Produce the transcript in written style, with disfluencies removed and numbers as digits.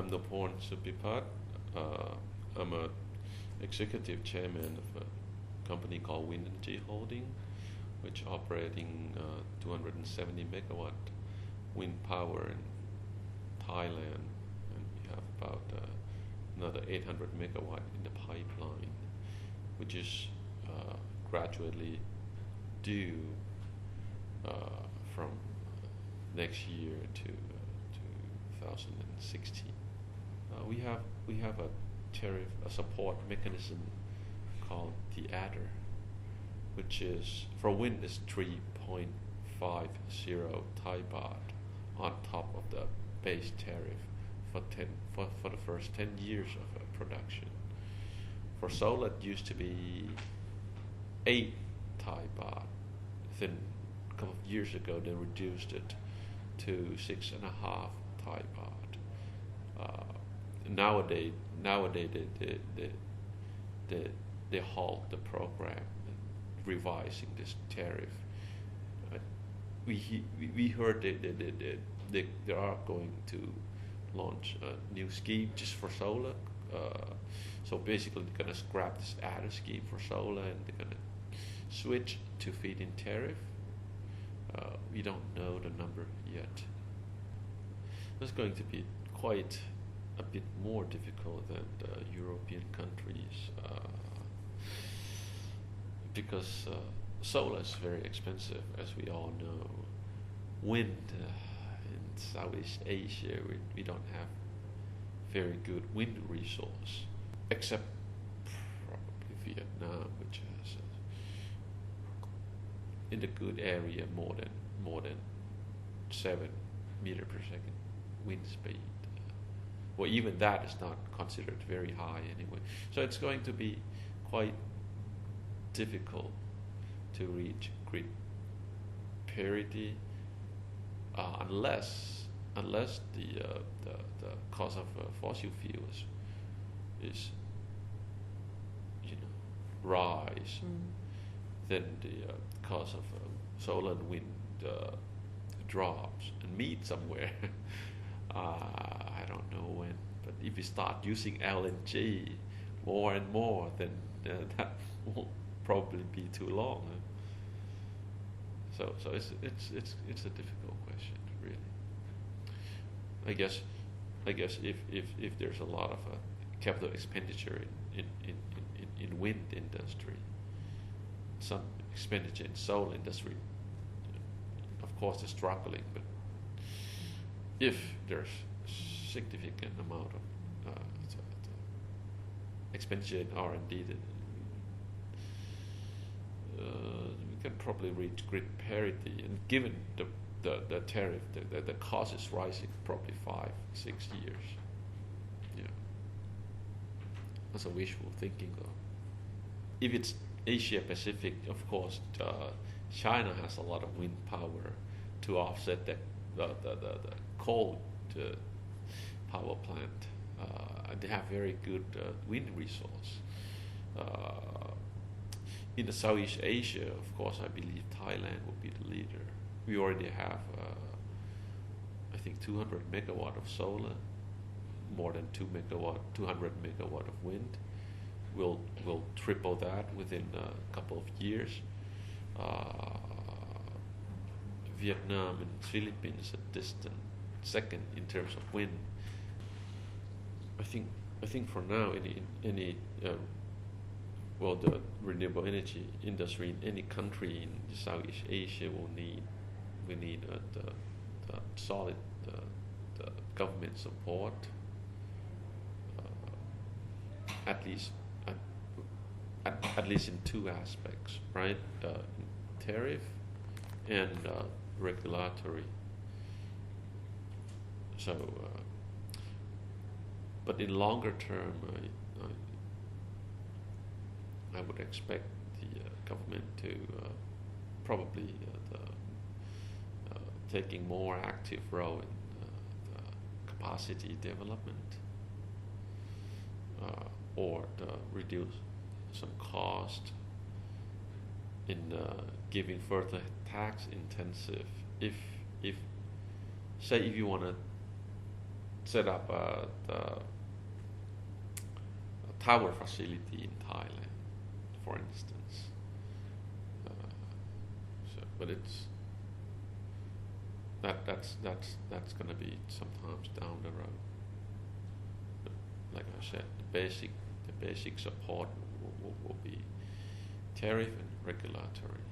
I'm Noporn Supipat. I'm a executive chairman of a company called Wind Energy Holding, which operating 270 megawatt wind power in Thailand, and we have about another 800 megawatt in the pipeline, which is gradually due from next year to 2016. We have a tariff a support mechanism called the adder, which is for wind is 3.50 Thai baht on top of the base tariff for the first 10 years of production. For solar, it used to be 8 Thai baht. Then a couple of years ago, they reduced it to 6.5 Thai baht. Nowadays, they halt the program, revising this tariff. We heard they are going to launch a new scheme just for solar. So basically, they're gonna scrap this adder scheme for solar, and they're gonna switch to feed-in tariff. We don't know the number yet. It's going to be quite a bit more difficult than the European countries because solar is very expensive, as we all know. Wind in Southeast Asia, we don't have very good wind resource, except probably Vietnam, which has in the good area more than 7 meter per second wind speed. Well, even that is not considered very high anyway. So it's going to be quite difficult to reach grid parity unless the cost of fossil fuels is rise. Then the cost of solar and wind drops and meet somewhere. I don't know when, but if we start using LNG more and more, then that will probably be too long. So it's a difficult question, really. I guess if there's a lot of capital expenditure in wind industry, some expenditure in solar industry, of course, is struggling, but if there's significant amount of expenditure in R&D, then we can probably reach grid parity. And given the tariff, the cost is rising probably 5-6 years. Yeah, that's a wishful thinking, though. If it's Asia Pacific, of course, China has a lot of wind power to offset the coal power plant. They have very good wind resource. In the Southeast Asia, of course, I believe Thailand will be the leader. We already have, I think, 200 megawatt of solar, more than 200 megawatt of wind. We'll triple that within a couple of years. Vietnam and Philippines are distant second in terms of wind. I think for now the renewable energy industry in any country in Southeast Asia will need the solid the government support, at least in two aspects, right? Tariff and regulatory. So, but in longer term, I would expect the government to probably taking more active role in the capacity development, or reduce some cost in giving further tax intensive. If you want to set up the tower facility in Thailand, for instance. But that's going to be sometimes down the road. But like I said, the basic support will be tariff and regulatory.